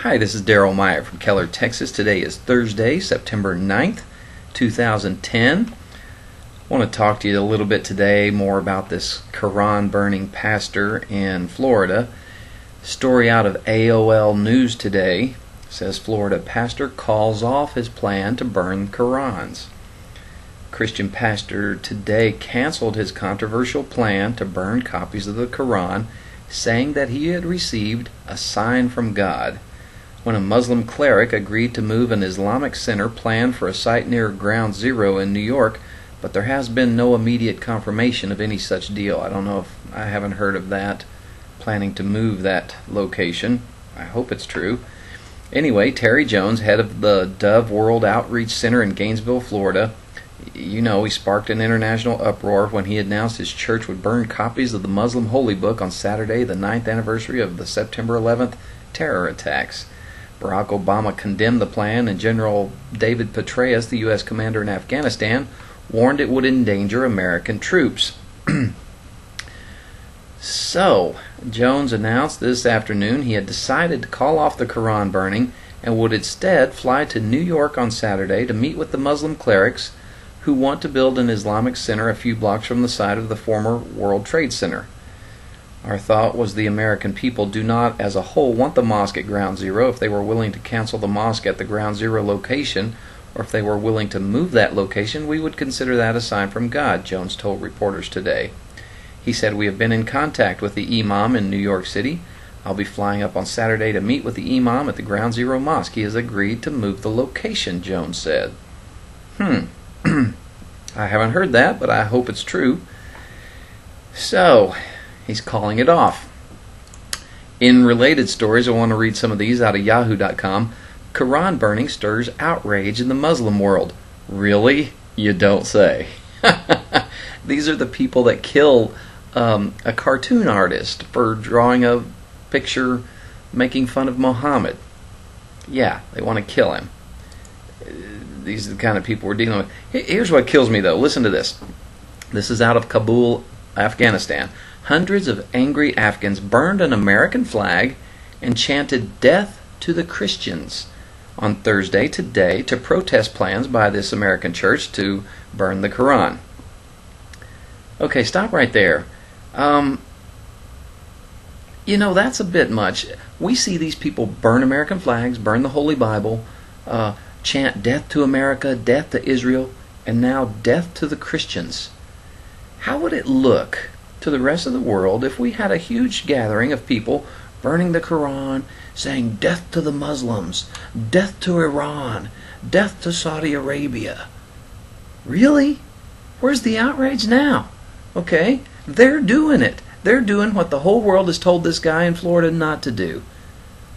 Hi, this is Daryl Meyer from Keller, Texas. Today is Thursday, September 9th, 2010. I want to talk to you a little bit today more about this Koran burning pastor in Florida. Story out of AOL News today says Florida pastor calls off his plan to burn Korans. Christian pastor today canceled his controversial plan to burn copies of the Koran, saying that he had received a sign from God. When a Muslim cleric agreed to move an Islamic center planned for a site near Ground Zero in New York, but there has been no immediate confirmation of any such deal. I haven't heard of that, planning to move that location. I hope it's true. Anyway, Terry Jones, head of the Dove World Outreach Center in Gainesville, Florida, he sparked an international uproar when he announced his church would burn copies of the Muslim Holy Book on Saturday, the 9th anniversary of the September 11th terror attacks. Barack Obama condemned the plan, and General David Petraeus, the U.S. commander in Afghanistan, warned it would endanger American troops. So, Jones announced this afternoon he had decided to call off the Quran burning and would instead fly to New York on Saturday to meet with the Muslim clerics who want to build an Islamic center a few blocks from the site of the former World Trade Center. Our thought was the American people do not as a whole want the mosque at Ground Zero. If they were willing to cancel the mosque at the Ground Zero location, or if they were willing to move that location, we would consider that a sign from God, Jones told reporters today. He said, "We have been in contact with the imam in New York City. I'll be flying up on Saturday to meet with the imam at the Ground Zero mosque. He has agreed to move the location," Jones said. I haven't heard that, but I hope it's true. So, he's calling it off. In related stories, I want to read some of these out of yahoo.com. Quran burning stirs outrage in the Muslim world. Really? You don't say. These are the people that kill a cartoon artist for drawing a picture making fun of Muhammad. Yeah, they want to kill him. These are the kind of people we're dealing with. Here's what kills me, though. Listen to this. This is out of Kabul, Afghanistan. Hundreds of angry Afghans burned an American flag and chanted "Death to the Christians" on Thursday today to protest plans by this American church to burn the Quran. Okay, stop right there. That's a bit much. We see these people burn American flags, burn the Holy Bible, chant "Death to America," "Death to Israel," and now "Death to the Christians." How would it look to the rest of the world if we had a huge gathering of people burning the Quran, saying "Death to the Muslims," "Death to Iran," "Death to Saudi Arabia"? Really? Where's the outrage now? Okay, they're doing it. They're doing what the whole world has told this guy in Florida not to do.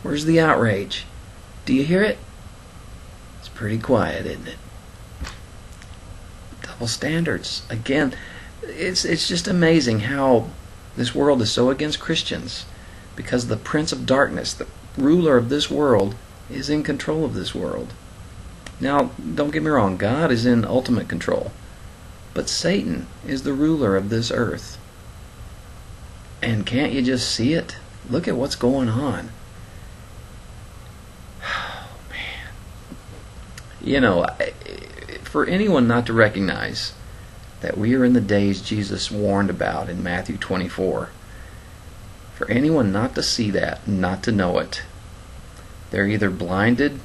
Where's the outrage? Do you hear it? It's pretty quiet, isn't it? Double standards. Again, it's just amazing how this world is so against Christians, because the prince of darkness, the ruler of this world, is in control of this world. Now, don't get me wrong, God is in ultimate control, but Satan is the ruler of this earth. And can't you just see it? Look at what's going on. Oh, man. For anyone not to recognize that we are in the days Jesus warned about in Matthew 24, for anyone not to see that, not to know it, they're either blinded,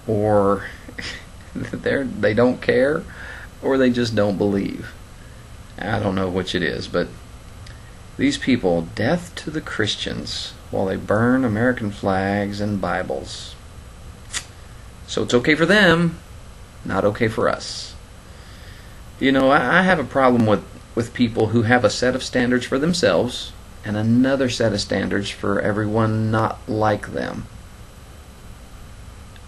or they don't care, or they just don't believe. I don't know which it is, but these people, death to the Christians, while they burn American flags and Bibles. So it's okay for them, not okay for us. I have a problem with people who have a set of standards for themselves and another set of standards for everyone not like them.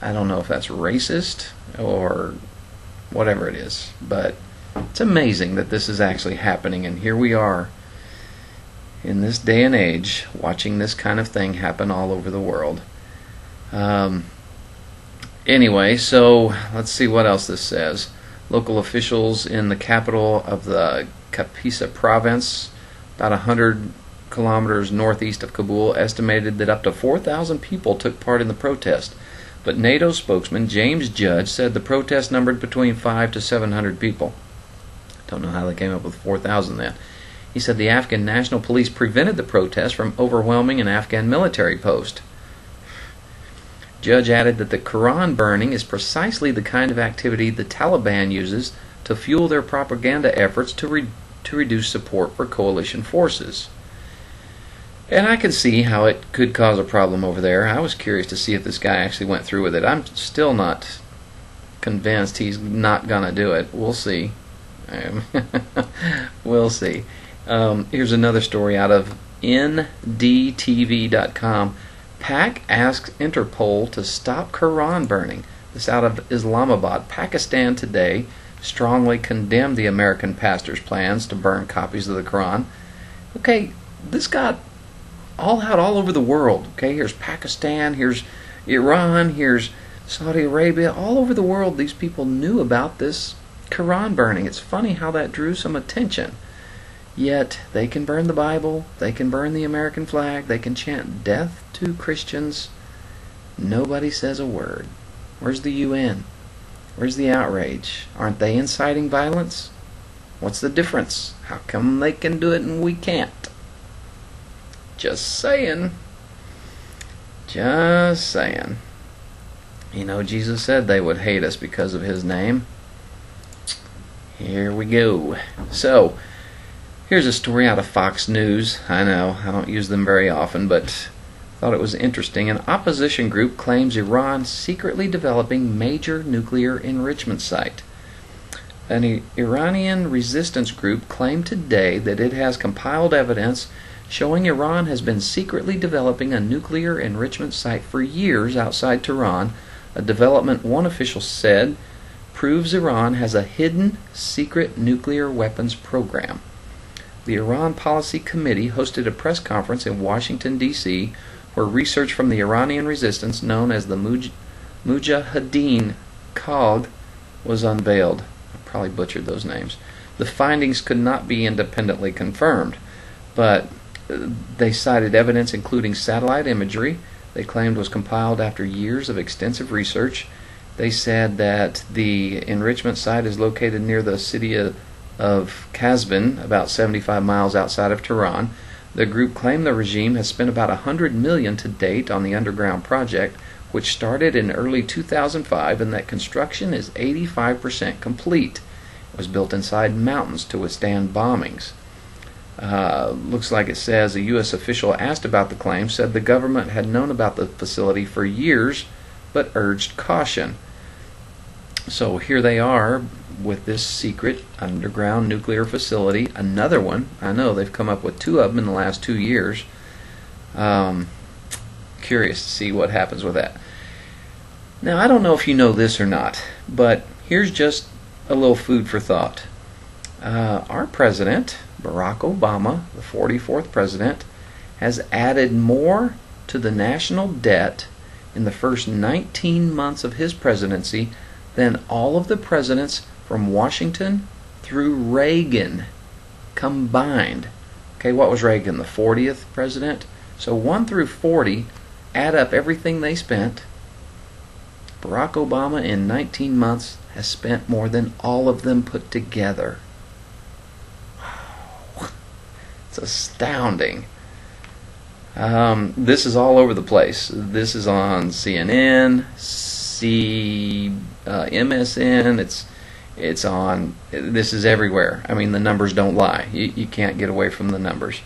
I don't know if that's racist or whatever it is, but it's amazing that this is actually happening, and here we are in this day and age watching this kind of thing happen all over the world. Anyway, so let's see what else this says. Local officials in the capital of the Kapisa province, about 100 kilometers northeast of Kabul, estimated that up to 4,000 people took part in the protest. But NATO spokesman James Judge said the protest numbered between 500 to 700 people. Don't know how they came up with 4,000 then. He said the Afghan National Police prevented the protest from overwhelming an Afghan military post. Judge added that the Koran burning is precisely the kind of activity the Taliban uses to fuel their propaganda efforts to reduce support for coalition forces. And I can see how it could cause a problem over there. I was curious to see if this guy actually went through with it. I'm still not convinced he's not going to do it. We'll see. We'll see. Here's another story out of ndtv.com. PAC asks Interpol to stop Quran burning. This out of Islamabad. Pakistan today strongly condemned the American pastor's plans to burn copies of the Quran. Okay, this got all over the world. Okay, here's Pakistan, here's Iran, here's Saudi Arabia. All over the world, these people knew about this Quran burning. It's funny how that drew some attention. Yet they can burn the Bible, they can burn the American flag, they can chant death to Christians. Nobody says a word. Where's the UN? Where's the outrage? Aren't they inciting violence? What's the difference? How come they can do it and we can't? Just saying. Just saying. You know, Jesus said they would hate us because of His name. Here we go. So, here's a story out of Fox News. I know, I don't use them very often, but thought it was interesting. An opposition group claims Iran secretly developing major nuclear enrichment site. An Iranian resistance group claimed today that it has compiled evidence showing Iran has been secretly developing a nuclear enrichment site for years outside Tehran. A development one official said proves Iran has a hidden secret nuclear weapons program. The Iran Policy Committee hosted a press conference in Washington, D.C., where research from the Iranian resistance, known as the Mujahideen Cog, was unveiled. I probably butchered those names. The findings could not be independently confirmed, but they cited evidence including satellite imagery they claimed was compiled after years of extensive research. They said that the enrichment site is located near the city of Kazvin, about 75 miles outside of Tehran. The group claimed the regime has spent about $100 million to date on the underground project, which started in early 2005, and that construction is 85% complete. It was built inside mountains to withstand bombings. Looks like it says a U.S. official asked about the claim said the government had known about the facility for years, but urged caution. So here they are with this secret underground nuclear facility, another one. I know they've come up with two of them in the last 2 years. Curious to see what happens with that. Now, I don't know if you know this or not, but here's just a little food for thought. Our president, Barack Obama, the 44th president, has added more to the national debt in the first 19 months of his presidency than all of the presidents from Washington through Reagan combined. Okay, what was Reagan, the 40th president? So 1 through 40, add up everything they spent. Barack Obama in 19 months has spent more than all of them put together. Wow. It's astounding. This is all over the place. This is on CNN, MSN. It's on. This is everywhere. I mean, the numbers don't lie. You can't get away from the numbers.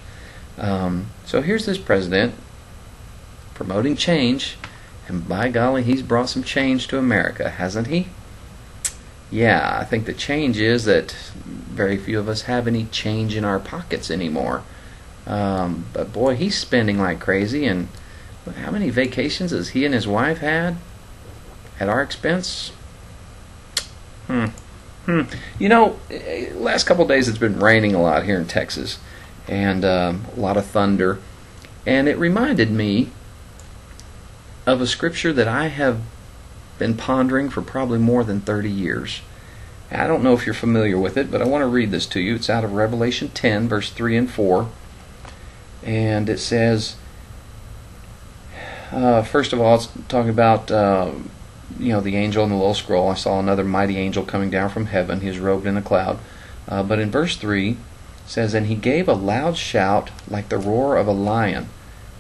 So here's this president promoting change, and by golly, he's brought some change to America, hasn't he? Yeah, I think the change is that very few of us have any change in our pockets anymore. But boy, he's spending like crazy. And how many vacations has he and his wife had at our expense? You know, last couple of days it's been raining a lot here in Texas, and a lot of thunder, and it reminded me of a scripture that I have been pondering for probably more than 30 years. I don't know if you're familiar with it, but I want to read this to you. It's out of Revelation 10, verse 3 and 4. And it says, first of all, it's talking about the angel in the little scroll. I saw another mighty angel coming down from heaven. He is robed in a cloud. But in verse 3, it says, "And he gave a loud shout like the roar of a lion.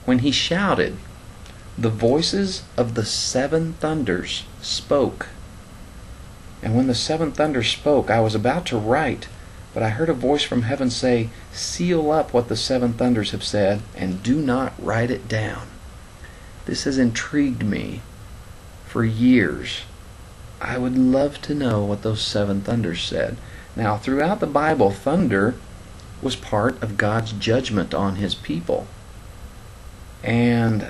When he shouted, the voices of the seven thunders spoke. And when the seven thunders spoke, I was about to write, but I heard a voice from heaven say, 'Seal up what the seven thunders have said, and do not write it down.'" This has intrigued me for years. I would love to know what those seven thunders said. Now, throughout the Bible, thunder was part of God's judgment on His people. And,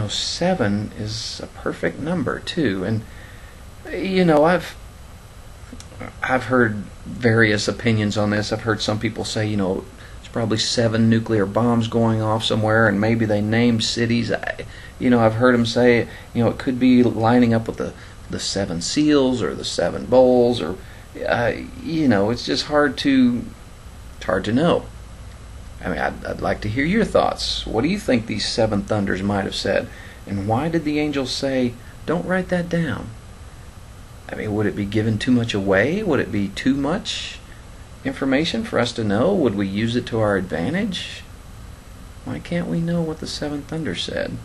7 is a perfect number, too. And, I've heard various opinions on this. I've heard some people say, it's probably 7 nuclear bombs going off somewhere, and maybe they named cities. I've heard them say, it could be lining up with the 7 seals or the 7 bowls, or it's just hard to know. I mean, I'd like to hear your thoughts. What do you think these 7 thunders might have said? And why did the angel say, "Don't write that down"? I mean, would it be giving too much away? Would it be too much information for us to know? Would we use it to our advantage? Why can't we know what the 7 thunders said?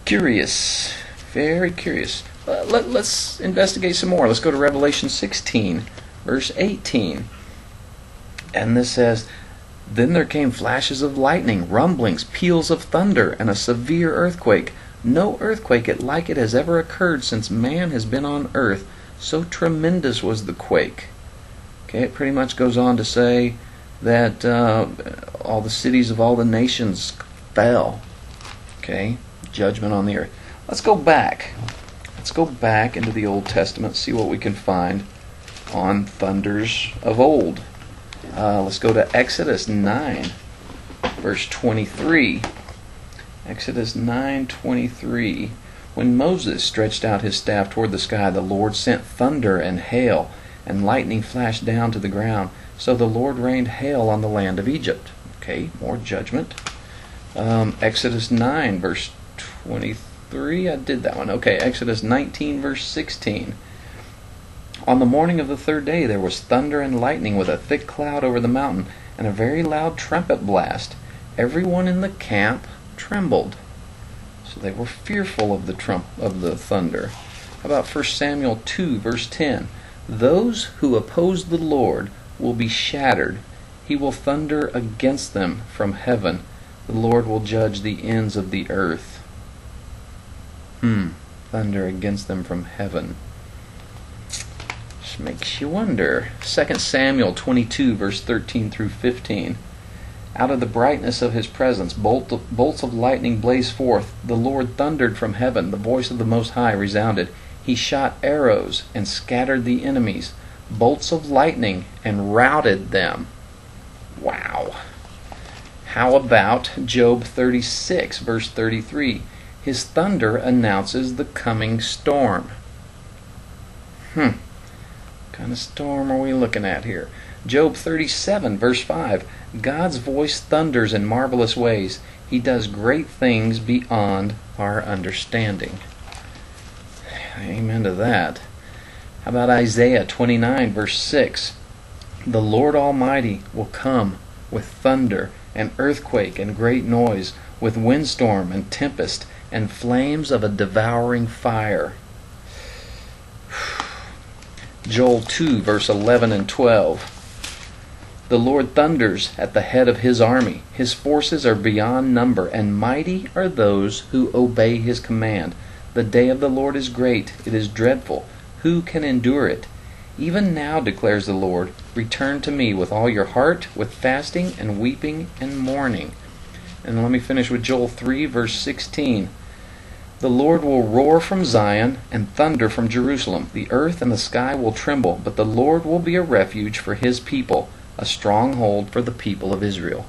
Curious. Very curious. Let's investigate some more. Let's go to Revelation 16, verse 18. And this says, "Then there came flashes of lightning, rumblings, peals of thunder, and a severe earthquake. No earthquake like it has ever occurred since man has been on earth. So tremendous was the quake." Okay, it pretty much goes on to say that all the cities of all the nations fell. Okay, judgment on the earth. Let's go back. Let's go back into the Old Testament, see what we can find on thunders of old. Let's go to Exodus 9, verse 23. Exodus 9:23. "When Moses stretched out his staff toward the sky, the Lord sent thunder and hail, and lightning flashed down to the ground. So the Lord rained hail on the land of Egypt." Okay, more judgment. Exodus 9, verse 23. I did that one. Okay, Exodus 19, verse 16. "On the morning of the 3rd day there was thunder and lightning with a thick cloud over the mountain, and a very loud trumpet blast. Everyone in the camp trembled." So they were fearful of the thunder. How about 1 Samuel 2, verse 10? "Those who oppose the Lord will be shattered. He will thunder against them from heaven. The Lord will judge the ends of the earth." Thunder against them from heaven. Just makes you wonder. 2 Samuel 22, verse 13 through 15. "Out of the brightness of his presence, bolts of lightning blazed forth. The Lord thundered from heaven. The voice of the Most High resounded. He shot arrows and scattered the enemies. Bolts of lightning and routed them." Wow. How about Job 36, verse 33? "His thunder announces the coming storm." What kind of storm are we looking at here? Job 37, verse 5. "God's voice thunders in marvelous ways. He does great things beyond our understanding." Amen to that. How about Isaiah 29, verse 6? "The Lord Almighty will come with thunder and earthquake and great noise, with windstorm and tempest and flames of a devouring fire." Joel 2, verse 11 and 12. "The Lord thunders at the head of His army. His forces are beyond number, and mighty are those who obey His command. The day of the Lord is great. It is dreadful. Who can endure it? Even now, declares the Lord, return to me with all your heart, with fasting and weeping and mourning." And let me finish with Joel 3, verse 16. "The Lord will roar from Zion and thunder from Jerusalem. The earth and the sky will tremble, but the Lord will be a refuge for His people, a stronghold for the people of Israel."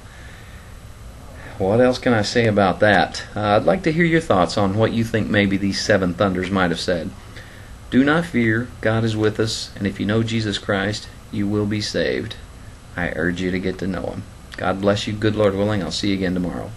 What else can I say about that? I'd like to hear your thoughts on what you think maybe these 7 thunders might have said. Do not fear, God is with us, and if you know Jesus Christ, you will be saved. I urge you to get to know Him. God bless you. Good Lord willing, I'll see you again tomorrow.